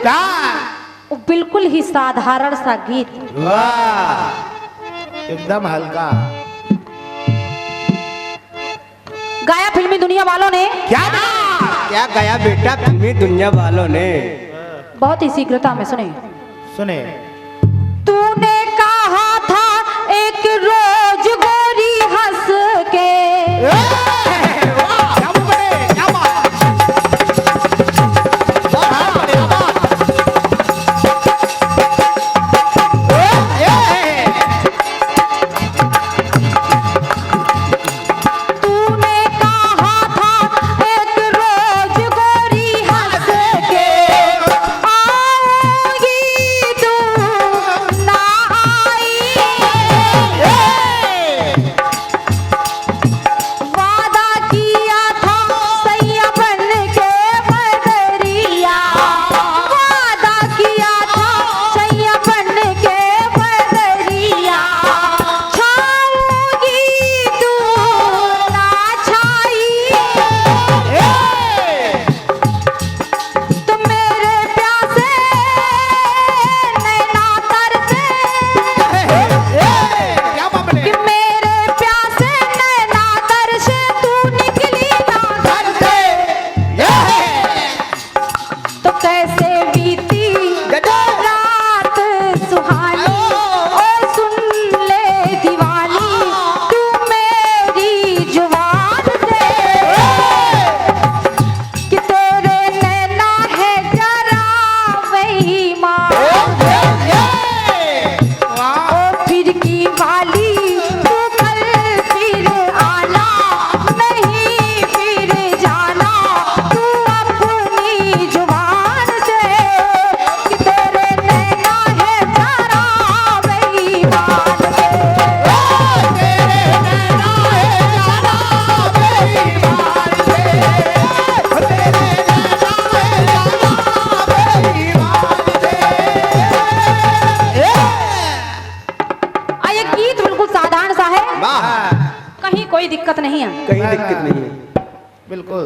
वो बिल्कुल ही साधारण सा गीत। वाह, एकदम हल्का। गाया फिल्मी दुनिया वालों ने। क्या गाया बेटा फिल्मी दुनिया वालों ने? बहुत ही शीघ्रता में सुने। सुने। तूने कहा था एक रोज गोरी हंस के। कोई दिक्कत नहीं है, कहीं दिक्कत नहीं है। बिल्कुल।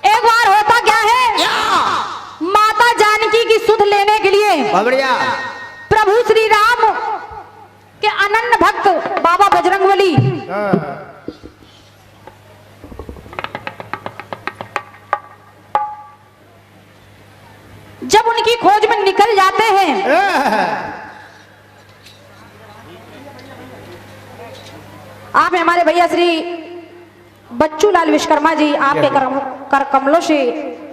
एक बार होता क्या है, माता जानकी की सुध लेने के लिए बढ़िया प्रभु श्री राम के अनन्य भक्त बाबा बजरंगबली जब उनकी खोज में निकल जाते हैं, आप हमारे भैया श्री बच्चू लाल विश्वकर्मा जी आपके कर कमलों से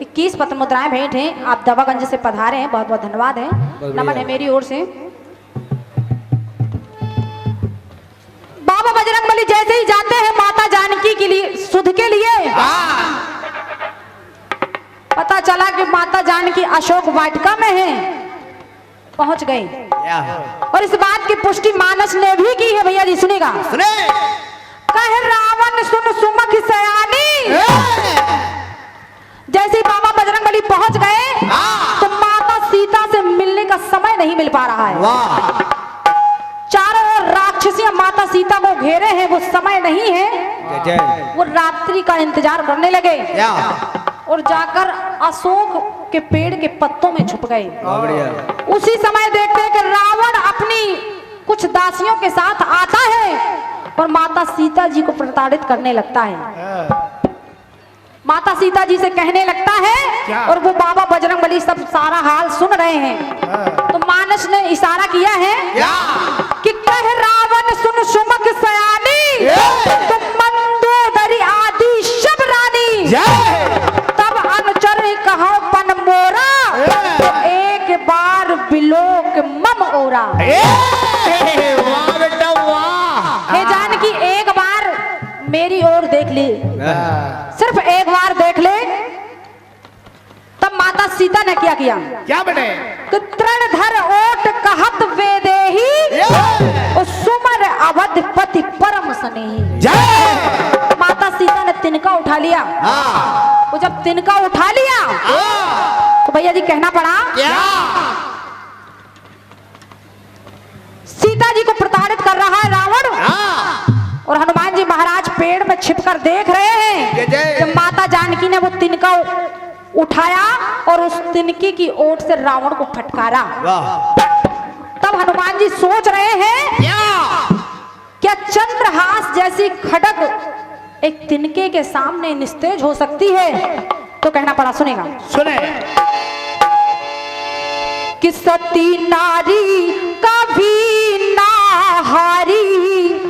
21 पत्र मुद्राएं भेंट हैं। आप दवागंज से पधारे हैं, बहुत बहुत धन्यवाद है, नमन है मेरी ओर से। बाबा बजरंगबली जैसे ही जाते हैं माता जानकी के लिए सुध के लिए, पता चला कि माता जानकी अशोक वाटिका में है, पहुंच गए। और इस बात की पुष्टि मानस ने भी की है, भैया जी सुनेगा। कहे रावण सुन सुमख सयानी, जैसे बाबा बजरंगबली पहुंच गए तो माता सीता से मिलने का समय नहीं मिल पा रहा है। चारों ओर राक्षसियां माता सीता को घेरे हैं, वो समय नहीं है, वो रात्रि का इंतजार करने लगे और जाकर अशोक के पेड़ के पत्तों में छुप गए। उसी समय देखते हैं कि रावण अपनी कुछ दासियों के साथ आता है और माता सीता जी को प्रताड़ित करने लगता है। माता सीता जी से कहने लगता है और वो बाबा बजरंगबली सब सारा हाल सुन रहे हैं। तो मानस ने इशारा किया है कि कह रावण सुन सुमख सयानी, तुम मंदोदरी आदि शब रानी, तब अनुचर कहो पन मोरा, तो एक बार बिलोक मम ओरा। हे जानकी एक बार मेरी ओर देख ली, सिर्फ एक बार देख ले। तब माता सीता ने क्या किया, क्या बने? तृणधर ओट कहत वेदेही, सुमर अवधपति परम स्नेही। माता सीता ने तिनका उठा लिया। वो जब तिनका उठा लिया तो भैया जी कहना पड़ा, सीता जी को प्रताड़ित कर रहा है रावण, और हनुमान जी महाराज पेड़ में छिपकर देख रहे हैं कि माता जानकी ने वो तिनका उठाया और उस तिनके की ओट से रावण को फटकारा। वाह तब हनुमान जी सोच रहे हैं क्या चंद्रहास जैसी खड़ग एक तिनके के सामने निस्तेज हो सकती है? तो कहना पड़ा, सुनेगा। सुने कि सती नारी कभी ना हारी।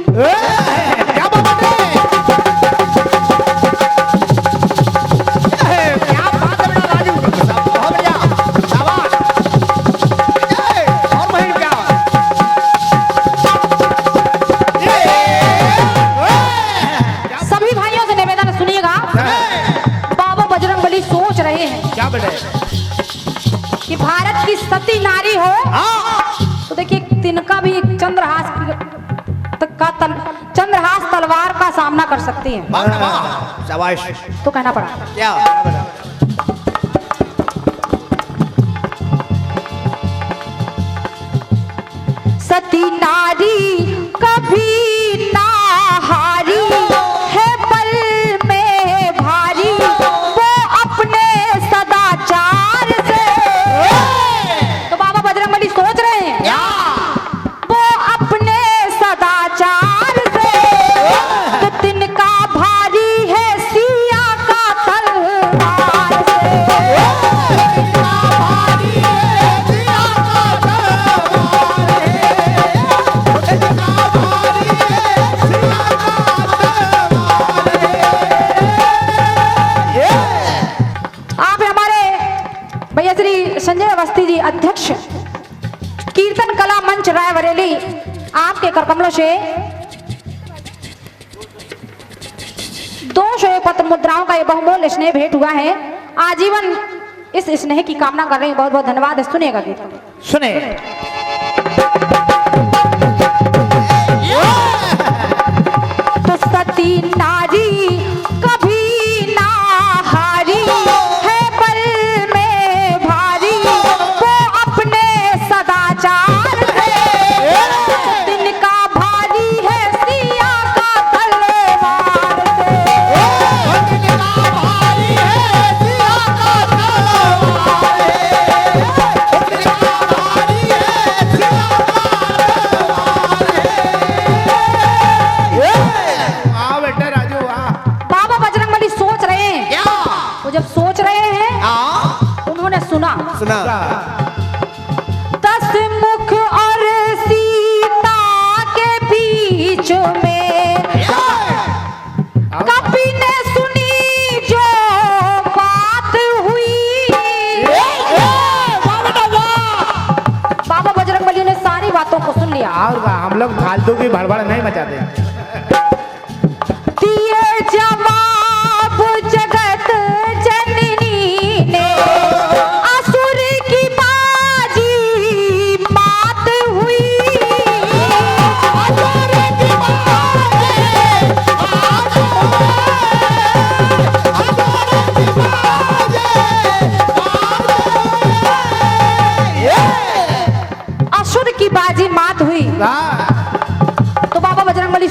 क्या बात है, क्या बात है बेटा राजू, बहुत बढ़िया, शाबाश। और महीन क्या सभी भाइयों से निवेदन सुनिएगा। बाबा बजरंगबली सोच रहे हैं क्या बेटा कि भारत की सती नारी हो तो देखिए तिनका भी एक चंद्रहास तलवार का सामना कर सकती है। शाबाश। तो कहना पड़ा, क्या सती नारी कभी ना हारी है बल में भारी, वो अपने सदाचार से। तो बाबा बजरंगबली सोच रहे हैं वो अपने सदाचार से, तो तिनका भारी है सिया का तलवार आप हमारे भैया श्री संजय अवस्थी जी अध्यक्ष कीर्तन कला मंच रायबरेली, आपके करकमलों से 200 पत्र मुद्राओं का ये बहुमूल्य स्नेह भेंट हुआ है। आजीवन इस स्नेह की कामना कर रहे हैं। बहुत बहुत धन्यवाद। सुनिएगा गीत। सुने तो सती नारी कभी ना हारी है बल में भारी, वो अपने सदाचार से, तिनका भारी है सिया का तलवार आ बेटा राजू आ। बाबा बजरंगबली सोच रहे हैं। वो जब सोच रहे हैं उन्होंने सुना सुना। 10 मुख और सीता के बीच में कपि ने सुनी जो बात हुई। बाबा बजरंगबली ने सारी बातों को सुन लिया। और हम लोग फालतू की भड़बड़ नहीं मचाते। दिए जवाब जगत जननी ने, असुर की बाजी मात हुई। असुर की बाजी मात हुई। तो बाबा बजरंगबली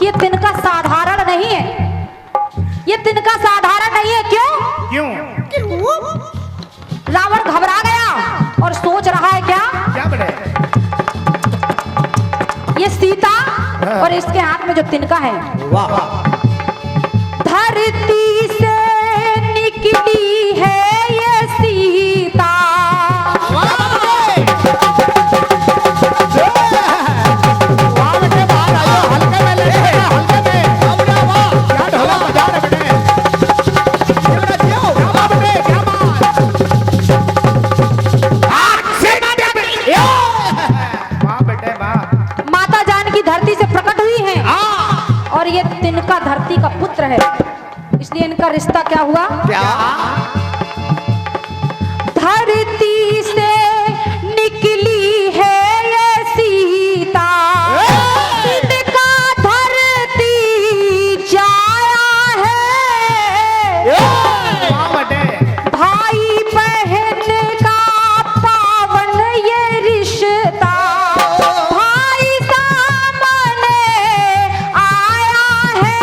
ये तिनका साधारण नहीं है, ये तिनका साधारण नहीं है। क्यों? रावण घबरा गया और सोच रहा है क्या बड़े ये सीता और इसके हाथ में जो तिनका है वाह धरती से निकली है ये सीता। माता जानकी धरती से प्रकट हुई है और ये तिनका धरती का पुत्र है, इसलिए इनका रिश्ता क्या हुआ? क्या धरती से निकली है ये सीता, तिनका धरती जाया है, भाई बहन का पावन ये रिश्ता, भाई सामने आया है।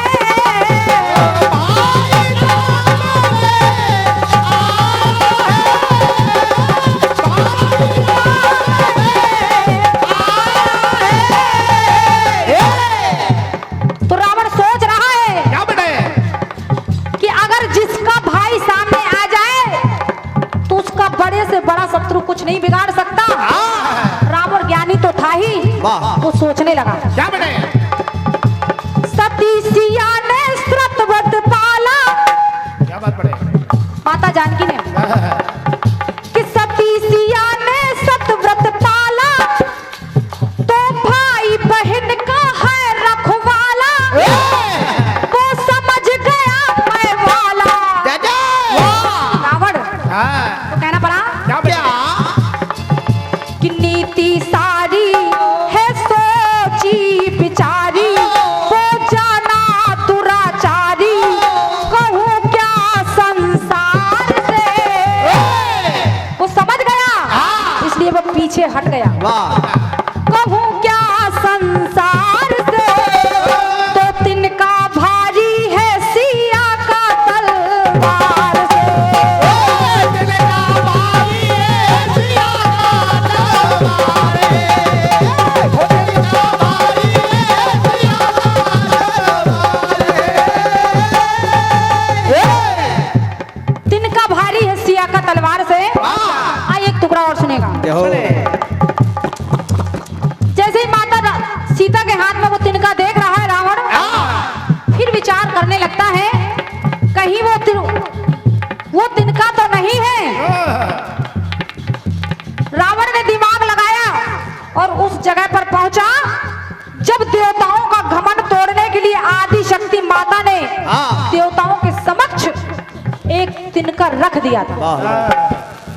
तो रावण सोच रहा है कि अगर जिसका भाई सामने आ जाए तो उसका बड़े से बड़ा शत्रु कुछ नहीं बिगाड़ सकता। रावण ज्ञानी तो था ही, वाह। वो सोचने लगा सती सिया ने श्रुतव्रत पाला, माता जानकी ने कि सती सिया ने सतव्रत पाला तो भाई बहन का है रखवाला, वो समझ गया मैं वाला। रावण तो कहना पड़ा कि नीति सारी है सोची बिचारी, वो जाना दुराचारी, कहूँ क्या संसार से। वो समझ गया इसलिए वो पीछे हट गया। वाह कहूँ क्या संसार से, तो तिनका भारी है सिया का तलवार से। तिनका भारी है सिया का तलवार से। आइए एक टुकड़ा और सुनेगा। हो जैसे ही माता सीता के हाथ में वो तिनका देख रहा है रावण फिर विचार करने लगता है कहीं वो तिनका तो नहीं है। रावण ने दिमाग लगाया और उस जगह पर पहुंचा जब देवताओं का घमंड तोड़ने के लिए आदि शक्ति माता ने देवताओं के समक्ष एक तिनका रख दिया था। वाह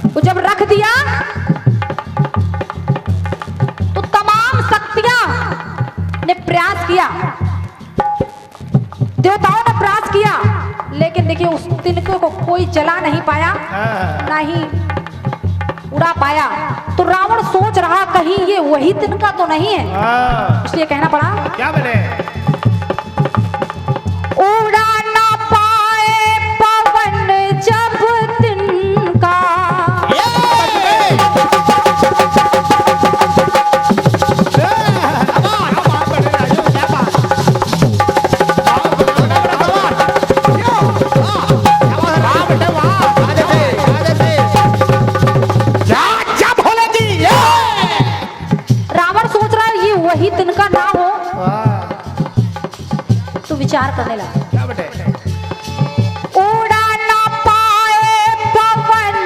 वो जब रख दिया तो तमाम शक्तियां ने प्रयास किया, देवताओं ने प्रयास किया, लेकिन देखिए उस तिनके को कोई जला नहीं पाया, ना ही उड़ा पाया। तो रावण सोच रहा कहीं ये वही तिनका तो नहीं है, इसलिए कहना पड़ा उड़ा ना पाए पवन जब तिनका, रावण सोच रहा है ये वही तिनका ना हो तो विचार करने लगा। उड़ा ना पाए पवन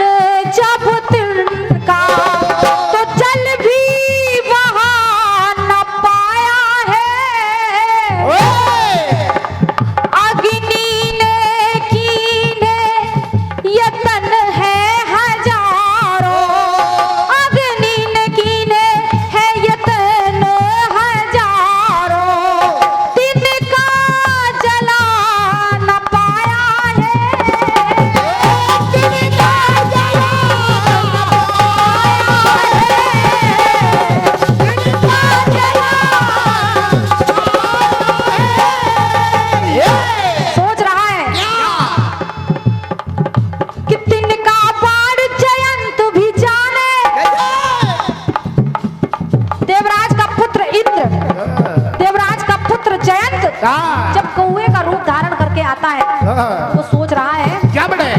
जब तिनका, तो चल भी वहां न पाया है, अग्नि ने कीने यतन है हजारों, अग्नि ने कीने है यतन हजारों, तिनका जला न पाया है, तिनका जला न पाया है, तिनका जला हाँ। जब कौए का रूप धारण करके आता है हाँ। वो सोच रहा है क्या बड़े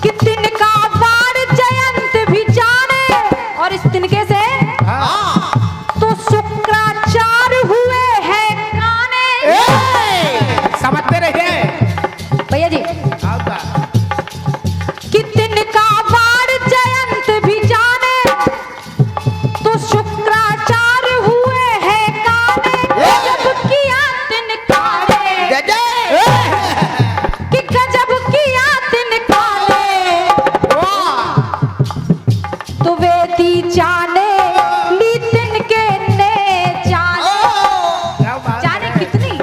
कि तिनका बार जयंत भी जाने, और इस तिनके से तो शुक्राचार्य हुए हैं काने। समझते रहिए भैया जी, कि तिनका बार जयंत भी जाने तो शुक्राचार्य हुए हैं काने। गजब किया तिनका ने, कि गजब किया तिनका ने, तो वेदी जाने ली तिनके ने जाने। जाने कितनी,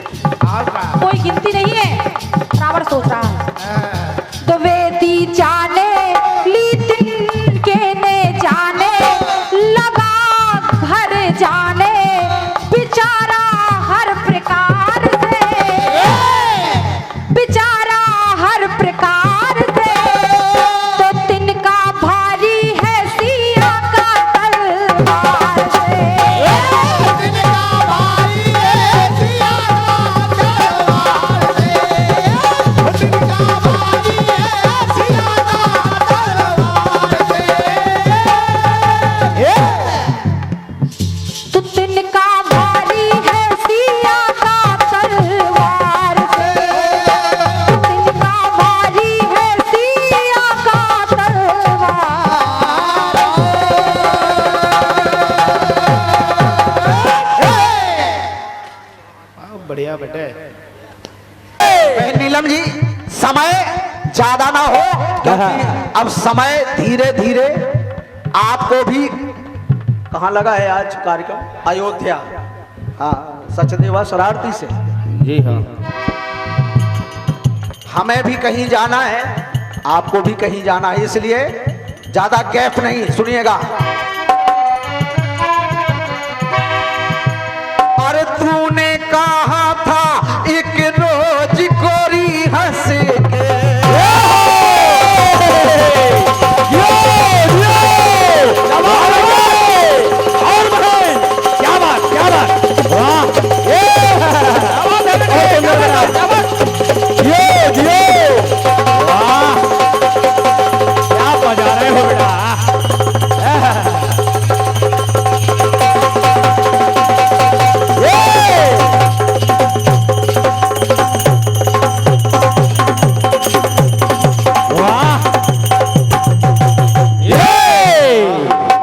कोई गिनती नहीं है, रावण सोच रहा है। तो वेदी जाने ली तिनके ने जाने, लगा घर जाने बेचारा हर प्रकार से, बेचारा हर प्रकार से। तो तिनका भारी है सिया का तलवार से। तो तिनका भारी है सिया का तलवार से, तिनका भारी है सिया का तलवार। बढ़िया बेटे। नीलम जी, समय ज्यादा ना हो, क्योंकि अब समय धीरे धीरे आपको भी कहाँ लगा है आज कार्यक्रम? अयोध्या। हाँ, सचदेवा शरारती से जी हाँ। हमें भी कहीं जाना है, आपको भी कहीं जाना है, इसलिए ज्यादा गैप नहीं, सुनिएगा। अरे तूने कहा था एक रोज गोरी हंस के, क्या बात क्या बात, वाह वाह, क्या बजा रहे हो बेटा।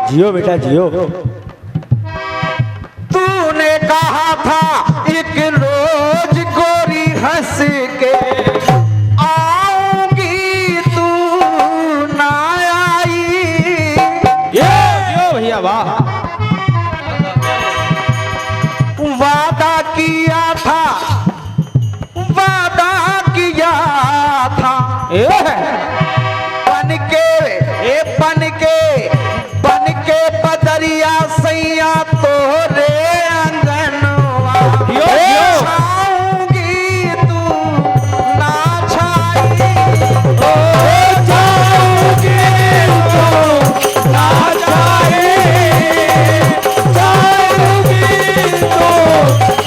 जियो बेटा जियो। तूने कहा था एक रोज गोरी हंस के आऊंगी, तू ना आई। जियो भैया वाह। वादा किया था, वादा किया था, बन के बदरिया सैया तोरे अंगनवा। छाऊंगी तू ना छाई, ओ जाऊंगी तू ना छाई, जाऊंगी तू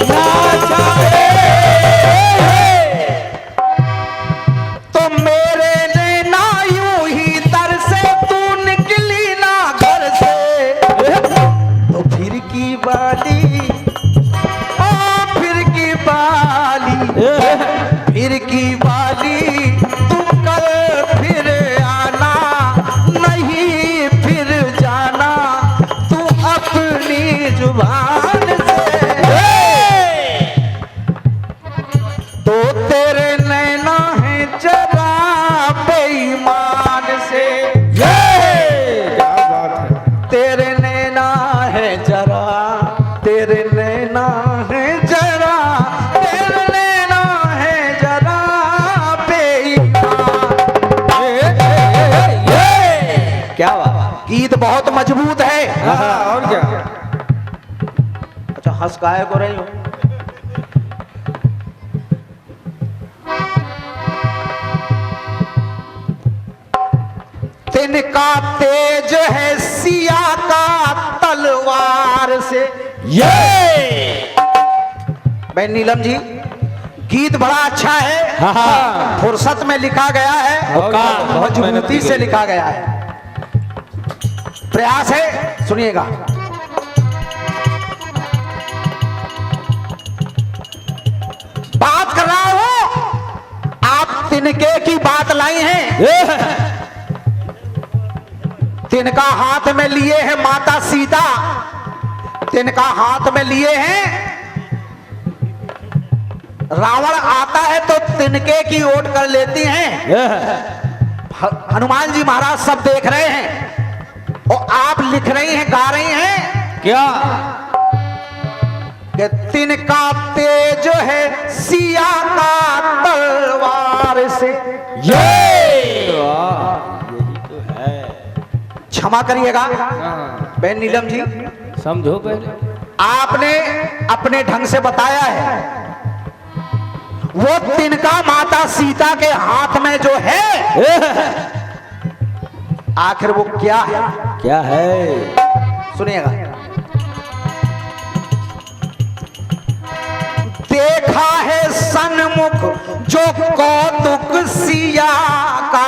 ना छाई। तो मेरे नैना यूं ही तरसे, तू निकली ना घर से, तो फिर की बाली, ओ फिर की बाली, फिर की बाली, तू कल फिर आना, नहीं फिर जाना तू अपनी जुबान से। तो तेरे नैना है जरा बेईमान से, क्या बात है। तेरे नैना है जरा, तेरे नैना है जरा, तेरे नैना है जरा बेईमान। क्या बात, गीत बहुत मजबूत है। हाँ, और क्या। अच्छा, हंस गाय को रही हो। तिनका तेज है सिया का तलवार से। बहन नीलम जी, गीत बड़ा अच्छा है, फुर्सत में लिखा गया है, बहुत मजबूती से लिखा गया है, प्रयास है, सुनिएगा। बात कर रहा हूं, आप तिनके की बात लाई हैं। तिनका हाथ में लिए हैं माता सीता, तिनका हाथ में लिए हैं। रावण आता है तो तिनके की ओट कर लेती हैं। हनुमान जी महाराज सब देख रहे हैं और आप लिख रही हैं, गा रही हैं क्या कि तिनका तेज है सिया का तलवार से। क्षमा करिएगा बहन नीलम जी, समझो पहले, आपने अपने ढंग से बताया है। वो तिनका माता सीता के हाथ में जो है, आखिर वो क्या है? क्या है? सुनिएगा। देखा है सन्मुख जो कौतुक सिया का,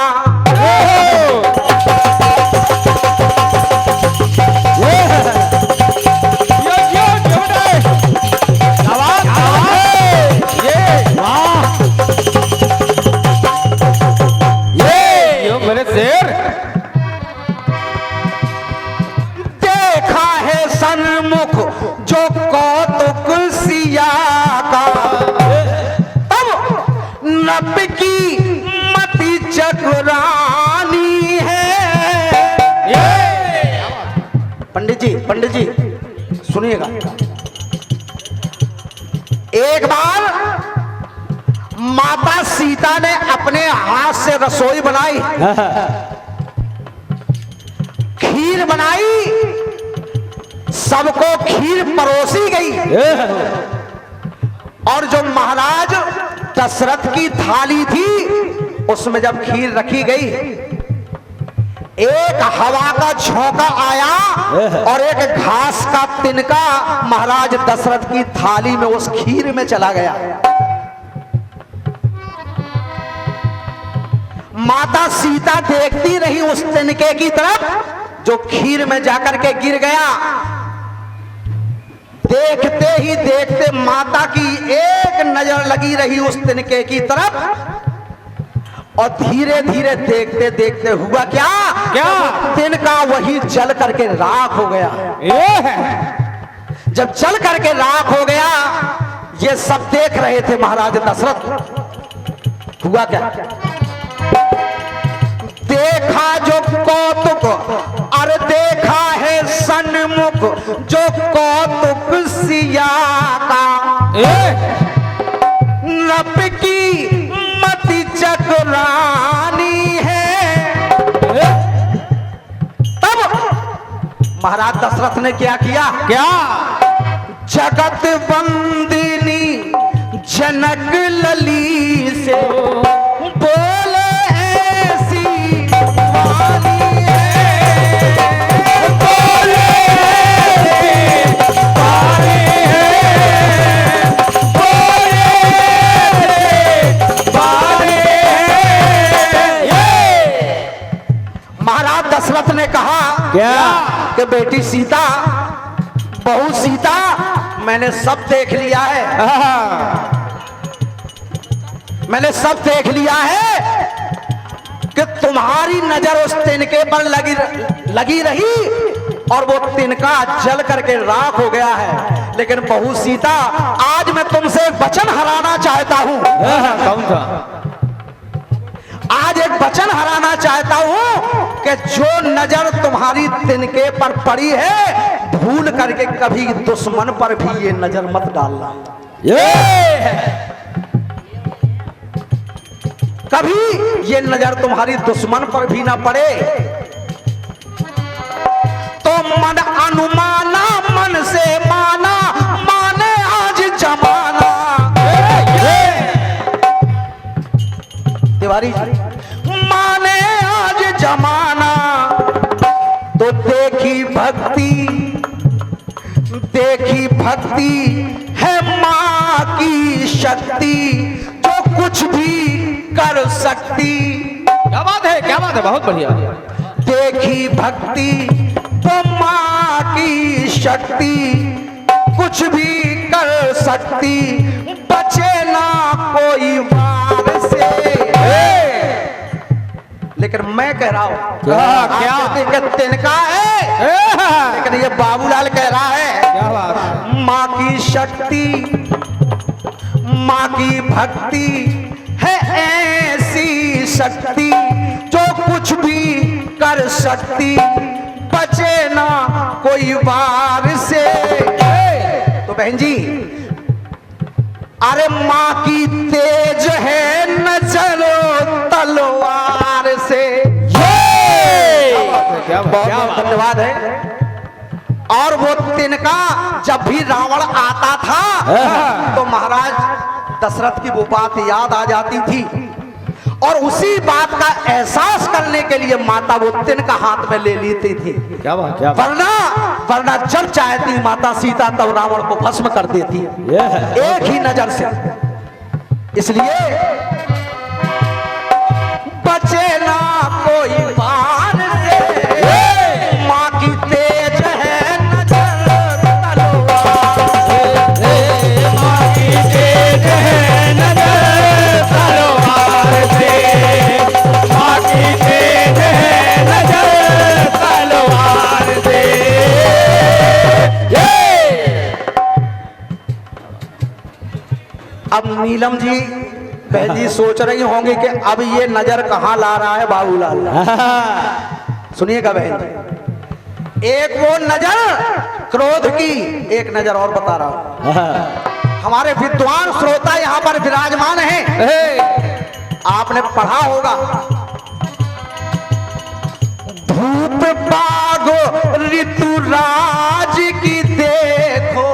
मेरे शेर। देखा है सन्मुख जो कौतुक सिया का, तब नब की मति चकरानी है। पंडित जी सुनिएगा। एक बार माता सीता ने अपने हाथ से रसोई बनाई, खीर बनाई, सबको खीर परोसी गई। और जो महाराज दशरथ की थाली थी, उसमें जब खीर रखी गई, एक हवा का झोंका आया और एक घास का तिनका महाराज दशरथ की थाली में उस खीर में चला गया। माता सीता देखती रही उस तिनके की तरफ जो खीर में जाकर के गिर गया। देखते ही देखते माता की एक नजर लगी रही उस तिनके की तरफ, और धीरे धीरे देखते देखते हुआ क्या तिनका वही जल करके राख हो गया। जब जल करके राख हो गया, ये सब देख रहे थे महाराज दशरथ। हुआ क्या? देखा जो कौतुक, अरे देखा है सन्मुख जो कौतुक सिया का, नब की मति चकरानी है। तब महाराज दशरथ ने क्या किया? जगत वंदिनी जनक लली से बोले ऐसी वाणी है, बोले वाणी है, बोले वाणी है। महाराज दशरथ ने कहा क्या? कि बेटी सीता, बहू सीता, मैंने सब देख लिया है, मैंने सब देख लिया है कि तुम्हारी नजर उस तिनके पर लगी रही और वो तिनका जल करके राख हो गया है। लेकिन बहू सीता, आज मैं तुमसे एक वचन हराना चाहता हूं। कौन था? आज एक वचन हराना चाहता हूं कि जो नजर तुम्हारी तिनके पर पड़ी है, भूल करके कभी दुश्मन पर भी ये नजर मत डालना। कभी ये नजर तुम्हारी दुश्मन पर भी ना पड़े। तो मन अनुमाना, मन से माना, माने आज जमाना। तिवारी जी, माने आज जमाना, तो देखी भक्ति है माँ की शक्ति जो कुछ भी कर सकती। क्या बात है, बहुत बढ़िया। देखी भक्ति तो माँ की शक्ति कुछ भी कर सकती, बचे ना कोई वार से। लेकिन मैं कह रहा हूं क्या तिनका है, लेकिन ये बाबूलाल कह रहा है क्या बात। माँ की शक्ति, माँ की भक्ति है ऐसी शक्ति जो कुछ भी कर सकती, बचे ना कोई वार से। तो बहन जी, अरे माँ की तेज है नजर तलवार से। क्या बात, बहुत धन्यवाद है। और वो तिनका जब भी रावण आता था तो महाराज दशरथ की वो बात याद आ जाती थी, और उसी बात का एहसास करने के लिए माता वो तिनका हाथ में ले लेती थी। क्या बात। वरना जब चाहती माता सीता तब रावण को भस्म कर देती एक ही नजर से। इसलिए बचे ना कोई वार से, माँ की तेज है नजर तलवार से, माँ की तेज है नजर तलवार से, माँ की तेज है नजर तलवार से। अब नीलम जी बहन जी सोच रही होंगी कि अब ये नजर कहां ला रहा है बाबूलाल। सुनिएगा बहन जी, एक वो नजर क्रोध की, एक नजर और बता रहा हूं। हमारे विद्वान श्रोता यहाँ पर विराजमान हैं, आपने पढ़ा होगा धूप बाग ऋतुराज की देखो।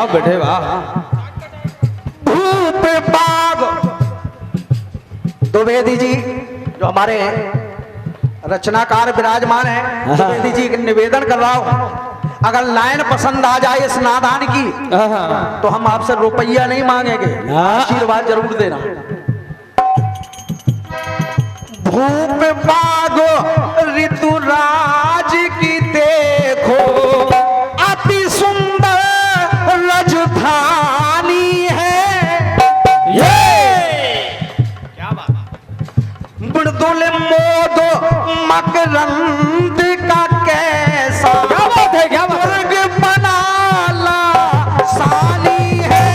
बेटे वाह। धूप बाग द्विवेदी जी जो हमारे रचनाकार विराजमान है, द्विवेदी जी के निवेदन कर रहा हूं, अगर लाइन पसंद आ जाए इस नादान की तो हम आपसे रुपया नहीं मांगेंगे, आशीर्वाद जरूर देना। धूप बाग ऋतुराज की देखो, अति सुंदर राजधानी है ये। क्या बात। मृदुल मोद मकरंद का कैसा, क्या बात है, क्या बात। स्वर्ग बना ला सानी है,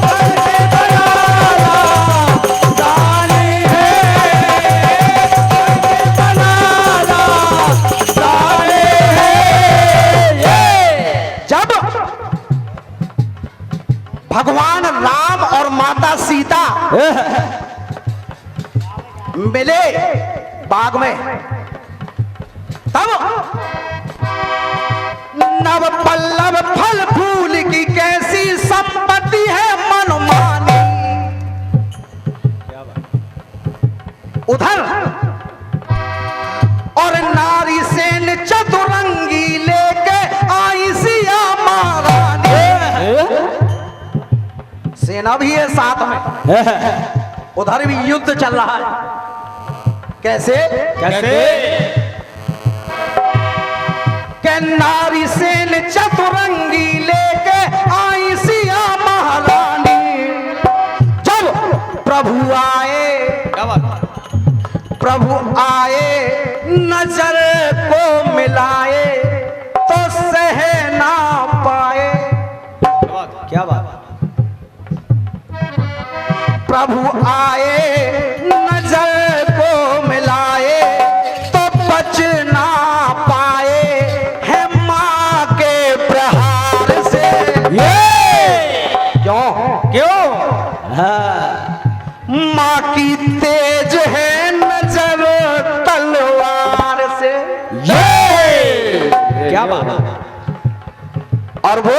स्वर्ग बना ला सानी है, स्वर्ग बना ला सानी है ये। जब भगवान राम और माता सीता मिले बाग में, तब नव पल्लव फल फूल की कैसी संपत्ति है मनमानी। उधर और नारी सेन चतुरंगी लेके आई सिया महारानी। सेना भी है साथ में, उधर भी युद्ध चल रहा है। कैसे के नारी सेन चतुरंगी लेके आई सिया महारानी। जब प्रभु आए, प्रभु आए नजर को मिलाए तो सह ना पाए। क्या बात। प्रभु आए नजर को मिलाए तो बच ना पाए है माँ के प्रहार से। क्यों माँ की तेज है नजर तलवार से। क्या बात। और वो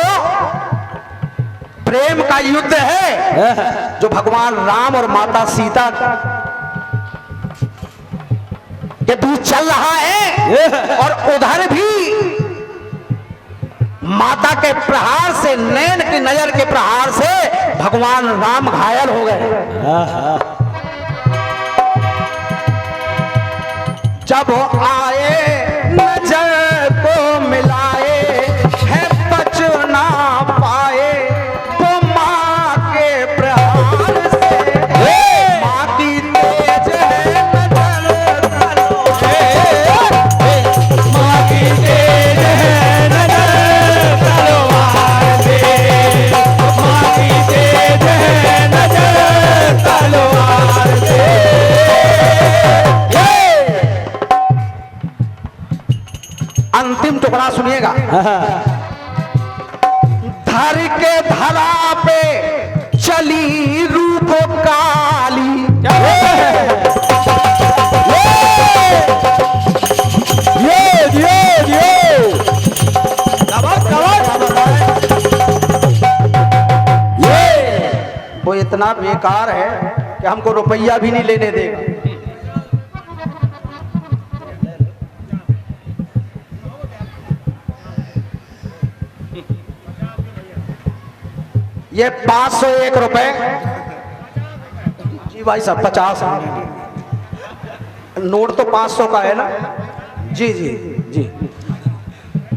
प्रेम का युद्ध है जो भगवान राम और माता सीता के बीच चल रहा है। और उधर भी माता के प्रहार से, नैन की नजर के प्रहार से भगवान राम घायल हो गए। जब आए नजर को मिलाए है बच ना पाए वो माँ के प्रहार से। माँ की तेज है नजर तलवार, माँ की तेज है नजर तलवार से, माँ की तेज है नजर तलवार से। अंतिम टुकड़ा सुनिएगा। धर के धरा पे चली रूप काली, वो इतना बेकार है कि हमको रुपया भी नहीं लेने देगा। ये 501 रुपए जी भाई साहब, 50 नोट तो 500 का है ना जी जी जी।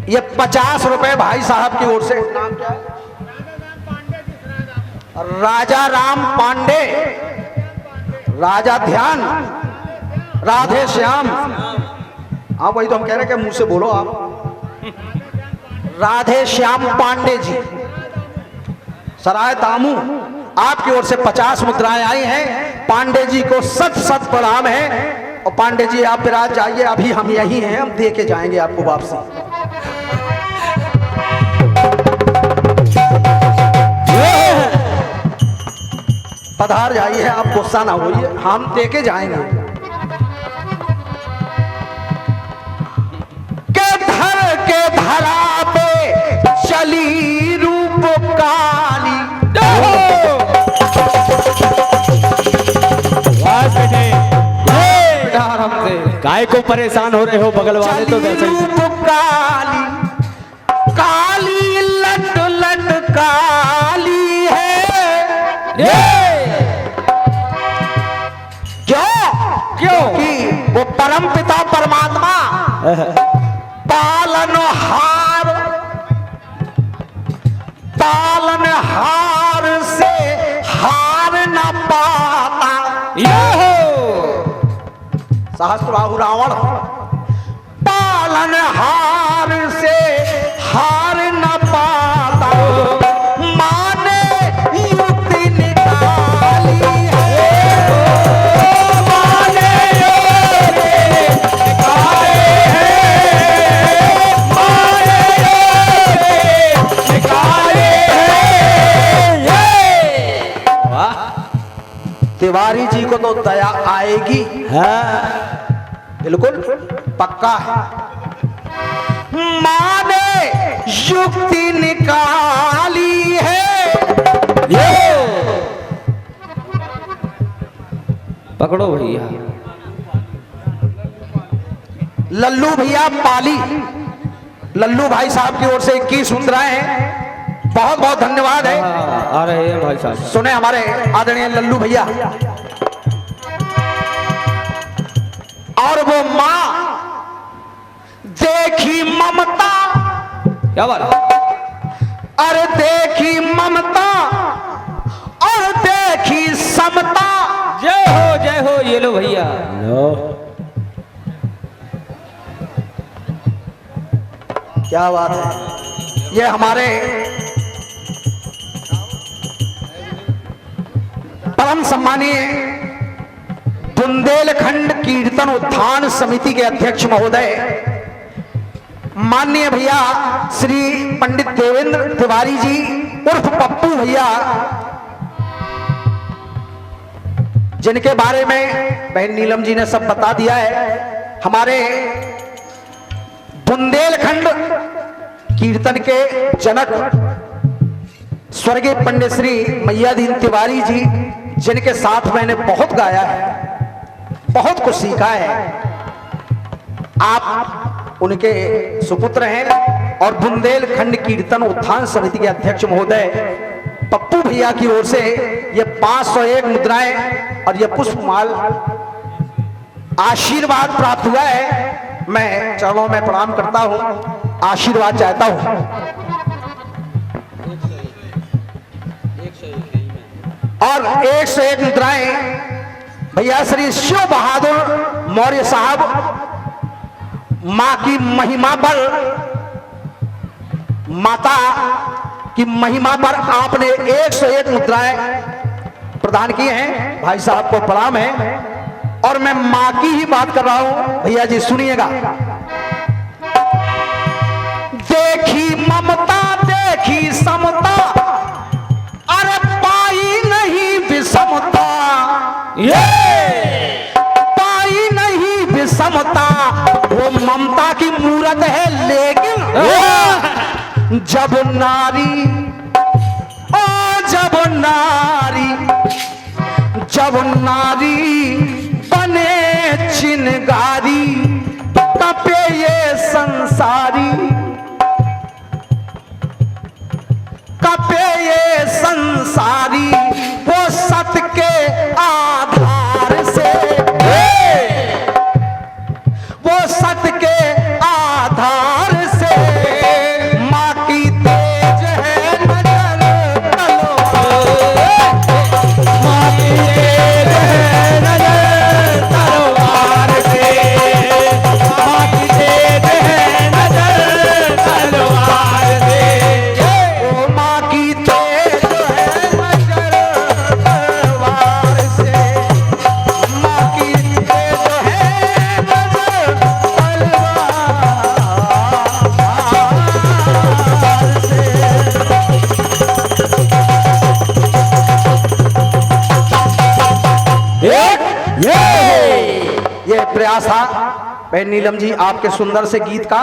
ये 50 रुपए भाई साहब की ओर से। नाम क्या है? राजा राम पांडे, राजा ध्यान, राधे श्याम। हाँ वही तो हम कह रहे हैं कि मुंह से बोलो आप। राधे श्याम पांडे जी, सराय दामू, आपकी ओर से 50 मुद्राएं आई हैं। पांडे जी को सत सत प्रणाम है। और पांडे जी आप विराज जाइए, अभी हम यही हैं, हम दे के जाएंगे आपको वापसी। पधार जाइए, आप गुस्सा ना होइए, हम दे के जाएंगे। के धर के धरा पे चली रूप काली। काय को परेशान हो रहे हो बगल वाले तो वैसे ही। काली काली लट लट काली है। क्यों कि वो परम पिता परमात्मा पालनहार, पालनहार से हार न पाता। सहस्त्रबाहु रावण पालनहार से हार न पाता। माने युक्ति निकाली है, माने युक्ति निकाली है, माने युक्ति निकाली है। वाह, तिवारी जी को तो दया आएगी। हाँ बिल्कुल पक्का है। माने युक्ति निकाली है। पकड़ो भैया। लल्लू भैया पाली, लल्लू भाई साहब की ओर से 21 मुद्राएं हैं। बहुत बहुत धन्यवाद है। आ रहे हैं भाई साहब। सुने हमारे आदरणीय लल्लू भैया। और वो मां देखी ममता, क्या बात? अरे देखी ममता और देखी समता। जय हो ये लो भैया। क्या बात है। ये हमारे परम सम्मानीय बुंदेलखंड कीर्तन उत्थान समिति के अध्यक्ष महोदय माननीय भैया श्री पंडित देवेंद्र तिवारी जी उर्फ पप्पू भैया, जिनके बारे में बहन नीलम जी ने सब बता दिया है। हमारे बुंदेलखंड कीर्तन के जनक स्वर्गीय पंडित श्री मैयादीन तिवारी जी, जिनके साथ मैंने बहुत गाया है, बहुत कुछ सीखा है। आप उनके सुपुत्र हैं और बुंदेलखंड कीर्तन उत्थान समिति के अध्यक्ष महोदय पप्पू भैया की ओर से ये 501 मुद्राएं और ये पुष्पमाल आशीर्वाद प्राप्त हुआ है। मैं चरणों में प्रणाम करता हूं, आशीर्वाद चाहता हूं। और 101 मुद्राएं भैया श्री शिव बहादुर मौर्य साहब, मां की महिमा पर, माता की महिमा पर आपने 101 मुद्राएं प्रदान किए हैं। भाई साहब को प्रणाम है। और मैं मां की ही बात कर रहा हूं, भैया जी सुनिएगा। देखी ममता देखी समता, अरे पाई नहीं विषमता, पाई नहीं विषमता, वो ममता की मूरत है। लेकिन जब नारी, ओ जब नारी, जब नारी बने चिनगारी, कपे ये संसारी, कपे ये संसारी, वो सत के आधार से, वो सत के आधार से, माँ की तेज है नजर तलवार, माँ की तेज है नजर तलवार से, माँ की तेज है नजर तलवार से, ओ माँ की तेज है नजर तलवार से, माँ की तेज है नजर तलवार से। ये प्रयास था बहन नीलम जी आपके सुंदर से गीत का।